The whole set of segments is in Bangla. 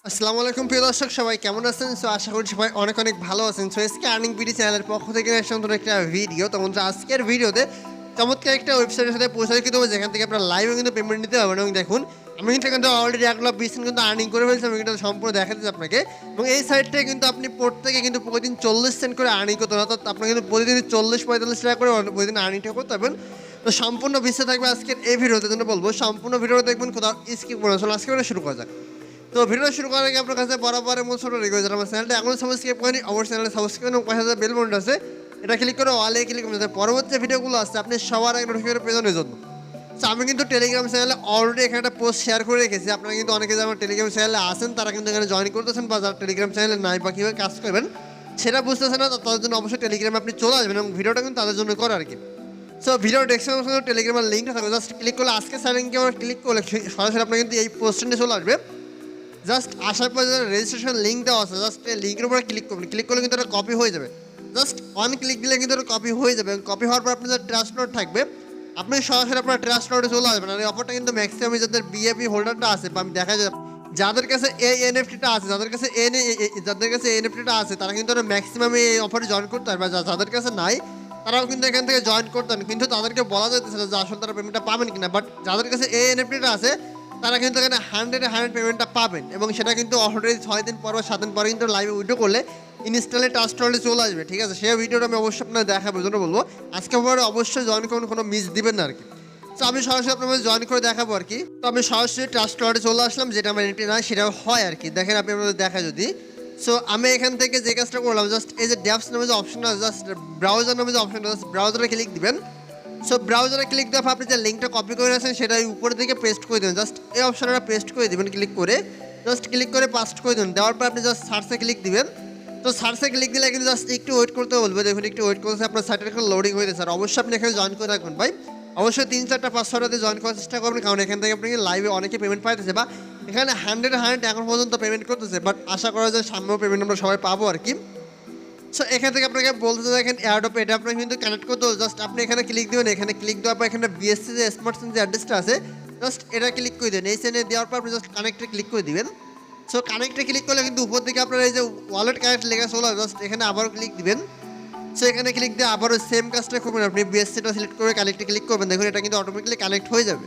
আসসালামু আলাইকুম প্রিয় দর্শক সবাই কেমন আছেন? সো আশা করি সবাই অনেক অনেক ভালো আছেন। সো এসকে আর্নিং বিডি চ্যানেলের পক্ষ থেকে আসলে নতুন একটা ভিডিও। তো বন্ধুরা আজকের ভিডিওতে চমৎকার একটা ওয়েবসাইটের সাথে পরিচিত হবো যেখান থেকে আপনারা লাইভে কিন্তু পেমেন্ট নিতে পারবেন। এবং দেখুন আমি কিন্তু এখান থেকে অলরেডি 1,20,000 কিন্তু আর্নিং করে ফেলছি। আমি কিন্তু সম্পূর্ণ দেখাচ্ছি আপনাকে। এবং এই সাইটটায় কিন্তু আপনি প্রত্যেকে কিন্তু প্রতিদিন 40 সেন্ট করে আর্নিং করতে হবে, অর্থাৎ আপনার কিন্তু প্রতিদিন 40-45 টাকা করে প্রতিদিন আর্নিংটা করতে পারবেন। তো সম্পূর্ণ বিশ্বে থাকবে আজকের এই ভিডিওতে জন্য বলবো সম্পূর্ণ ভিডিওটা দেখবেন, কোথাও স্কিপ করে না। আজকে শুরু করা যাক। তো ভিডিও শুরু করার আগে আপনার কাছে বরাবরের মতো ছোটো রিকোয়েস্ট, আমার চ্যানেলটা এখনও সাবস্ক্রাইব করেনি, অবশ্যই চ্যানেলটা সাবস্ক্রাইব এবং পাশে যে বেল বাটন আছে এটা ক্লিক করে অলে ক্লিক করুন, যাতে পরবর্তী ভিডিওগুলো আসছে আপনি সবার আগে নোটিফিকেশন পেজনের জন্য। তো আমি কিন্তু টেলিগ্রাম চ্যানেলে অলরেডি এখানে একটা পোস্ট শেয়ার করে রেখেছি। আপনারা কিন্তু অনেকে যারা টেলিগ্রাম চ্যানেলে আসেন তারা কিন্তু এখানে জয়েন করতেছেন, বা যারা টেলিগ্রাম চ্যানেলে নাই বা কীভাবে কাজ করবেন সেটা বুঝতেছেন না, তাদের জন্য অবশ্যই টেলিগ্রামে আপনি চলে আসবেন এবং ভিডিওটা কিন্তু তাদের জন্য করে আর কি। সো ভিডিও ডেসক্রিপশনে টেলিগ্রামের লিঙ্কটা থাকবে, জাস্ট ক্লিক করলে আজকে স্যারিংকে আমরা ক্লিক করলে সরাসরি আপনার কিন্তু এই পোস্টে চলে আসবে। জাস্ট আসার পর রেজিস্ট্রেশন লিঙ্ক দেওয়া আছে, জাস্ট এই লিঙ্কের উপরে ক্লিক করবেন। ক্লিক করলে কিন্তু এটা কপি হয়ে যাবে, জাস্ট অন ক্লিক দিলে কিন্তু এটা কপি হয়ে যাবে। কপি হওয়ার পর আপনার যে ট্রাস্ট নোট থাকবে আপনি সরাসরি আপনার ট্রাস্ট নোটে চলে আসবেন। আর এই অফারটা কিন্তু ম্যাক্সিমাম যাদের বিএপি হোল্ডারটা আছে বা আমি দেখা যায় যাদের কাছে এই এনএফটিটা আছে, যাদের কাছে এনএফটিটা আছে তারা কিন্তু ম্যাক্সিমাম এই অফারে জয়েন করতে পারবে। যাদের কাছে নাই তারাও কিন্তু এখান থেকে জয়েন করতে পারেন, কিন্তু তাদেরকে বলা যাইতেছে যে আসলে তারা পেমেন্টটা পাবেন কিনা। বাট যাদের কাছে এই এনএফটিটা আছে তারা কিন্তু এখানে 100 পেমেন্টটা পাবেন, এবং সেটা কিন্তু অলরেডি 6 দিন পর বা 7 দিন পরে কিন্তু লাইভে উইডিও করলে ইনস্টলে ট্রাস্ট ওয়ালেটে চলে আসবে। ঠিক আছে, সেই ভিডিওটা আমি অবশ্যই আপনার দেখাবো, জন্য বলবো আজকে পরে অবশ্যই জয়েন করুন, কোনো মিস দিবেন না আর কি। তো আমি সরাসরি আপনার জয়েন করে দেখাবো আর কি। তো আমি সরাসরি ট্রাস্ট ওয়ালেটে চলে আসলাম, যেটা আমার এন্ট্রি না সেটাও হয় আর কি। দেখেন আপনি আপনাদের দেখা যদি। সো আমি এখান থেকে যে কাজটা করলাম, জাস্ট এই যে ড্যাপস নামে যে অপশনটা আছে, জাস্ট ব্রাউজার নামে যে অপশনটা আছে ব্রাউজারে ক্লিক দিবেন। সো ব্রাউজারে ক্লিক দেওয়ার পর আপনি যে লিঙ্কটা কপি করে আছেন সেটা উপরে থেকে পেস্ট করে দেবেন, জাস্ট এই অপশনটা পেস্ট করে দেবেন ক্লিক করে, জাস্ট ক্লিক করে পাস্ট করে দেবেন। দেওয়ার পর আপনি জাস্ট সার্চে ক্লিক দিবেন। তো সার্চে ক্লিক দিলে কিন্তু জাস্ট একটু ওয়েট করতে বলবে। দেখুন একটু ওয়েট করতে আপনার সাইটের এখন লোডিং হয়ে গেছে। আর অবশ্যই আপনি এখানে জয়েন করে রাখবেন ভাই, অবশ্যই 3-4টা 5-6টাতে জয়েন করার চেষ্টা করবেন, কারণ এখান থেকে আপনি লাইভে অনেকে পেমেন্ট পাইতেছে বা এখানে 100 এখন পর্যন্ত পেমেন্ট করতেছে। বাট আশা করা যায় সামনেও পেমেন্ট আমরা সবাই পাবো আর কি। সো এখান থেকে আপনাকে বলতে দেখেন এয়ারড্রপ এটা আপনাকে কিন্তু কানেক্ট করতে হবে। জাস্ট আপনি এখানে ক্লিক দেবেন, এখানে ক্লিক দেওয়ার পর এখানে বিএসসি যে স্মার্ট সিম যে অ্যাড্রেসটা আছে জাস্ট এটা ক্লিক করে দেবেন। এই সেনে দেওয়ার পর আপনি জাস্ট কানেক্টে ক্লিক করে দিবেন। সো কানেক্টে ক্লিক করলে কিন্তু উপর দিকে আপনার এই যে ওয়ালেট কানেক্ট লেখা চলে জাস্ট এখানে আবারও ক্লিক দিবেন। সো এখানে ক্লিক দিয়ে আবারও সেম কাজটা করবেন, আপনি বিএসসিটা সিলেক্ট করে কানেক্টে ক্লিক করবেন। দেখুন এটা কিন্তু অটোমেটিক্যালি কানেক্ট হয়ে যাবে।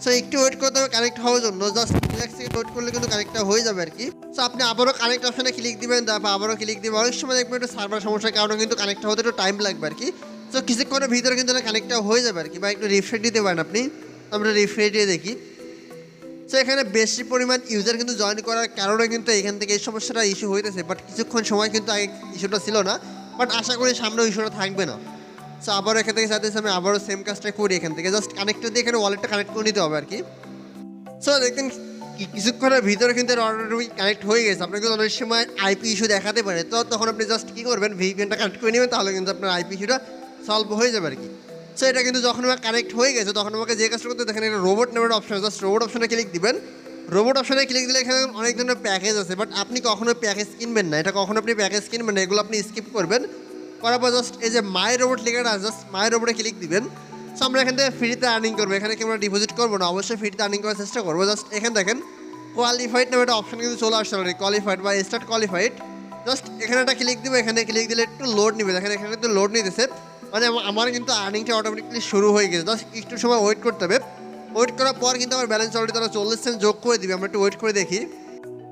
সো একটু ওয়েট করতে হবে কানেক্ট হওয়ার জন্য, জাস্ট 1 সেকেন্ড ওয়েট করলে কিন্তু কানেক্টটা হয়ে যাবে আর কি। সো আপনি আবারও কানেক্ট অপশনে ক্লিক দিবেন, তারপর আবারও ক্লিক দিবেন। অনেক সময় দেখবেন একটু সার্ভার সমস্যার কারণে কিন্তু কানেক্টটা হতে একটু টাইম লাগবে আর কি। সো কিছুক্ষণের ভিতরে কিন্তু কানেক্টটা হয়ে যাবে আর কি, বা একটু রিফ্রেশ দিতে পারেন আপনি। আমরা রিফ্রেশ দিয়ে দেখি। সো এখানে বেশি পরিমাণ ইউজার কিন্তু জয়েন করার কারণে কিন্তু এখান থেকে এই সমস্যাটা ইস্যু হইতেছে। বাট কিছুক্ষণ সময় কিন্তু আগে ইস্যুটা ছিল না, বাট আশা করি সামনেও ইস্যুটা থাকবে না। সো আবারও এখান থেকে চাইতেছি আমি আবারও সেম কাজটা করি, এখান থেকে জাস্ট কানেক্টর দিয়ে এখানে ওয়ালেটটা কানেক্ট করে নিতে হবে আর কি। সো দেখবেন কিছুক্ষণের ভিতরে কিন্তু অটোমেটিক কানেক্ট হয়ে গেছে। আপনার কিন্তু অনেক সময় আইপি ইস্যু দেখাতে পারে, তো তখন আপনি জাস্ট কী করবেন ভিপিএনটা কানেক্ট করে নেবেন, তাহলে কিন্তু আপনার আইপি ইস্যুটা সলভ হয়ে যাবে আর কি। সো এটা কিন্তু যখন আমার কানেক্ট হয়ে গেছে তখন আমাকে যে কাজটা করতে দেখেন একটা রোবট নামের অপশন, জাস্ট রোবট অপশনে ক্লিক দিবেন। রোবট অপশনে ক্লিক দিলে এখানে অনেক ধরনের প্যাকেজ আছে, বাট আপনি কখনো প্যাকেজ কিনবেন না, এটা কখনো আপনি প্যাকেজ কিনবেন না, এগুলো আপনি স্কিপ করবেন। করার পর জাস্ট এই যে মাই রোবট লেখাটা আছে জাস্ট মাই রোবটে ক্লিক দিবেন। সো আমরা এখান থেকে ফ্রিতে আর্নিং করবো, এখানে কি আমরা ডিপোজিট করবো না, অবশ্যই ফ্রিতে আর্নিং করার চেষ্টা করবো। জাস্ট এখানে দেখেন কোয়ালিফাইড নামে একটা অপশন কিন্তু চলে আসছে অলরেডি, কোয়ালিফাইড বা স্টার্ট কোয়ালিফাইড। জাস্ট এখানে একটা ক্লিক দেবো, এখানে ক্লিক দিলে একটু লোড নিবে, দেখেন এখানে কিন্তু লোড নিতেছে, মানে আমার কিন্তু আর্নিংটা অটোমেটিকলি শুরু হয়ে গেছে। জাস্ট একটু সময় ওয়েট করতে হবে, ওয়েট করার পর কিন্তু আমার ব্যালেন্স অলরেডি তারা 40 সেন্ট যোগ করে দিবে। আমরা একটু ওয়েট করে দেখি।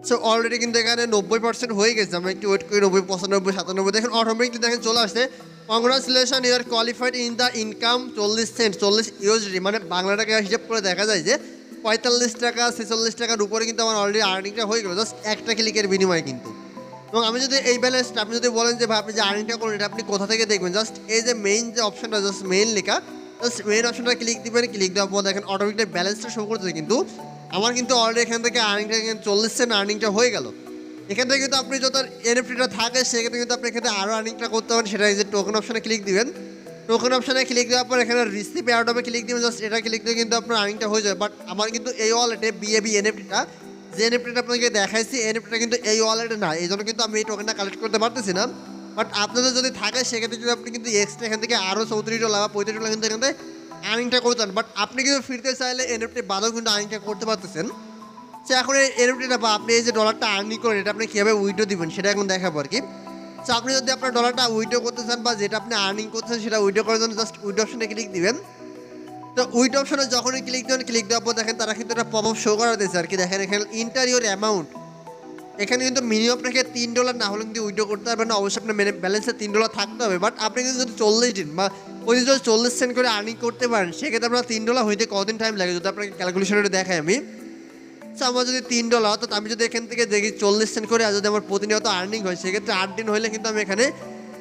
সো অলরেডি কিন্তু এখানে 90% হয়ে গেছে, আমরা একটু ওয়েট করি 90, 95, 97 দেখেন অটোমেটিকলি দেখেন চলে আসছে। Congratulation you are qualified in the income 40 cent 40 USD, মানে বাংলা টাকা হিসাব করে দেখা যায় যে 45 টাকা 46 টাকার উপরে কিন্তু আমার অলরেডি আর্নিংটা হয়ে গেলো জাস্ট একটা ক্লিকের বিনিময়ে কিন্তু। এবং আমি যদি এই ব্যালেন্সটা আপনি যদি বলেন যে ভাই আপনি যে আর্নিংটা করুন এটা আপনি কোথা থেকে দেখবেন, জাস্ট এই যে মেইন যে অপশনটা জাস্ট মেইন লেখা, জাস্ট মেইন অপশনটা ক্লিক দিবেন। ক্লিক দেওয়ার পর দেখেন অটোমেটিক ব্যালেন্সটা শো করতেছে, কিন্তু আমার কিন্তু অলরেডি এখান থেকে আর্নিংটা 40 সেন্ট আর্নিংটা হয়ে গেল। এখান থেকে কিন্তু আপনি যত এনএফটিটা থাকে সেক্ষেত্রে কিন্তু আপনি এখানে আরও আর্নিংটা করতে পারেন, সেটা এই যে টোকেন অপশনে ক্লিক দিবেন। টোকেন অপশনে ক্লিক দেওয়ার পর এখানে রিসিভ এয়ারড্রপে ক্লিক দিবেন, জাস্ট এটা ক্লিক দিয়ে কিন্তু আপনার আর্নিংটা হয়ে যাবে। বাট আমার কিন্তু এই ওয়ালেটে বিএবি এনএফটিটা যে এনএফটিটা আপনাকে দেখাইছি এনএফটিটা কিন্তু এই ওয়ালেটে না, এই জন্য কিন্তু আমি এই টোকেনটা কালেক্ট করতে পারতেছি না। বাট আপনাদের যদি থাকে সেক্ষেত্রে কিন্তু আপনি কিন্তু এক্সট্রা এখান থেকে আরও $34 বা $35 কিন্তু এখান থেকে আর্নিংটা করতেন। বাট আপনি কিন্তু ফিরতে চাইলে এনএফটি বাদেও কিন্তু আর্নিংটা করতে পারতেছেন। তো এখন এর এটা বা আপনি এই যে ডলারটা আর্নিং করেন এটা আপনি কীভাবে উইথড্র দিবেন সেটা এখন দেখাবো আর কি। তো আপনি যদি আপনার ডলারটা উইথড্র করতে চান বা যেটা আপনি আর্নিং করতেছেন সেটা উইথড্র করার জন্য জাস্ট উইথড্র অপশনে ক্লিক দিবেন। তো উইথড্র অপশনে যখনই ক্লিক দেবেন, ক্লিক দেওয়ার পর দেখেন তারা কিন্তু একটা পপ আপ শো করা দিয়েছে আর কি। দেখেন এখানে ইন্টার ইউর অ্যামাউন্ট, এখানে কিন্তু মিনিমাম আপনাকে $3 না হলে কিন্তু উইথড্র করতে পারবেন না। অবশ্যই আপনার ব্যালেন্সে $3 থাকতে হবে। বাট আপনি কিন্তু যদি 40 দিন বা প্রতিদিন যদি 40 সেন্ট করে আর্নিং করতে পারেন সেক্ষেত্রে আপনার $3 হইতে কতদিন টাইম লাগে যদি আপনাকে ক্যালকুলেশনে দেখাই আমি। তো আমার যদি $3, তো আমি যদি এখান থেকে দেখি 40 সেন্ট করে আর যদি আমার প্রতিনিয়ত আর্নিং হয় সেক্ষেত্রে 8 দিন হলে কিন্তু আমি এখানে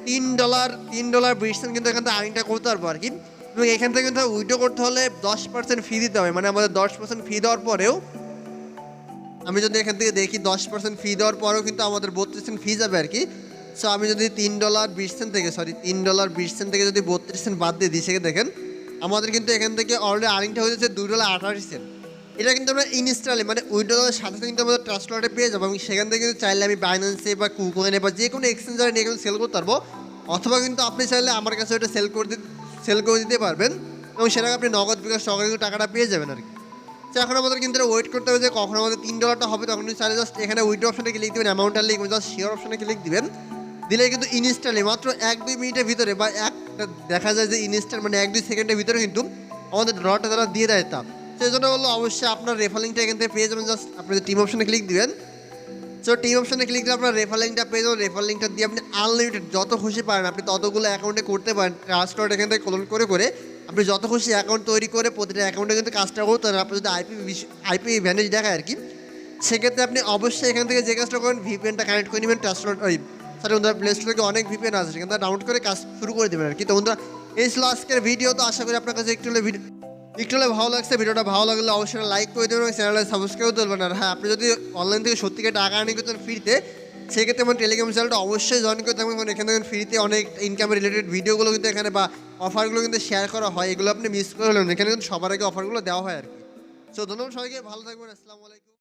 $3.20 কিন্তু এখান থেকে আর্নিংটা করতে পারবো আর কি। এবং এখান থেকে কিন্তু উইথড্র করতে হলে 10% ফি দিতে হবে, মানে আমাদের 10% ফি দেওয়ার পরেও আমি যদি এখান থেকে দেখি 10% ফি দেওয়ার পরেও কিন্তু আমাদের 32 সেন্ট ফি যাবে আর কি। সো আমি যদি $3.20 থেকে $3.20 থেকে যদি 32 সেন্ট বাদ দিয়ে দিই সেক্ষেত্রে দেখেন আমাদের কিন্তু এখান থেকে অলরেডি আর্নিংটা হয়ে যাচ্ছে $2.88। এটা কিন্তু আমরা ইনস্টলে মানে উইথড্রলের সাথে সাথে কিন্তু আমাদের ট্রাস্ট ওয়ালেটে পেয়ে যাবো এবং সেখান থেকে কিন্তু চাইলে আমি বাইন্যান্সে বা কুকয়েনে বা যে কোনো এক্সচেঞ্জারে নিয়ে কিন্তু সেল করতে পারবো, অথবা কিন্তু আপনি চাইলে আমার কাছে ওটা সেল করে দিতে পারবেন এবং সেটাকে আপনি নগদ বিকাশ সহকারে কিন্তু টাকাটা পেয়ে যাবেন আর কি। তো এখন আমাদের কিন্তু ওয়েট করতে হবে যে কখন আমাদের $3 হবে, তখন কিন্তু চাইলে জাস্ট এখানে উইথড্র অপশনে ক্লিক দেবেন, অ্যামাউন্টটা লিখবেন, জাস্ট শেয়ার অপশনে ক্লিক দিবেন, দিলে কিন্তু ইনস্ট্যান্টলি মাত্র 1-2 মিনিটের ভিতরে বা দেখা যায় যে ইনস্ট্যান্ট মানে 1-2 সেকেন্ডের ভিতরে কিন্তু আমাদের ডলারটা তারা দিয়ে দেয়। তা সেই জন্য বললো অবশ্যই আপনার রেফারিংটা এখান থেকে পেয়ে যাবেন, জাস্ট আপনি টিম অপশনে ক্লিক দিবেন। সো টিম অপশনে ক্লিক দিয়ে আপনার রেফারিংটা পেয়ে যাবেন। রেফারিংটা দিয়ে আপনি আনলিমিটেড যত খুশি পারেন আপনি ততগুলো অ্যাকাউন্টে করতে পারেন। ট্রাস্ট ওয়ালেট এখান থেকে কলন করে আপনি যত খুশি অ্যাকাউন্ট তৈরি করে প্রতিটা অ্যাকাউন্টে কিন্তু কাজটা করতে পারেন। আপনি যদি আইপি ভ্যানেজ দেখায় আর কি, সেক্ষেত্রে আপনি অবশ্যই এখান থেকে যে কাজটা করেন ভিপিএনটা কানেক্ট করে নেবেন। ট্রাস্ট ওয়ালেট বন্ধুরা প্লে স্টোর থেকে অনেক ভিপিএন আছে সেখান থেকে ডাউনলোড করে কাজ শুরু করে দেবেন আর কি। তো বন্ধুরা এই ছিল আজকের ভিডিও। তো আশা করি আপনার কাছে একটু হলে ভালো লাগছে। ভিডিওটা ভালো লাগলে অবশ্যই লাইক করে দেবেন এবং চ্যানেলটা সাবস্ক্রাইব করে দেবেন। আর হ্যাঁ, আপনি যদি অনলাইন থেকে সত্যিকার টাকা আর্নিং করতেন ফ্রিতে সেক্ষেত্রে আমার টেলিগ্রাম চ্যানেলটা অবশ্যই জয়েন করে থাকবেন, কারণ এখানে ফ্রিতে অনেক ইনকামের রিলেটেড ভিডিওগুলো কিন্তু এখানে বা অফারগুলো কিন্তু শেয়ার করা হয়। এগুলো আপনি মিস করে হলেন, এখানে কিন্তু সবার আগে অফারগুলো দেওয়া হয় আর কি। সো ধন্যবাদ সবাইকে, ভালো থাকবেন, আসসালামু আলাইকুম।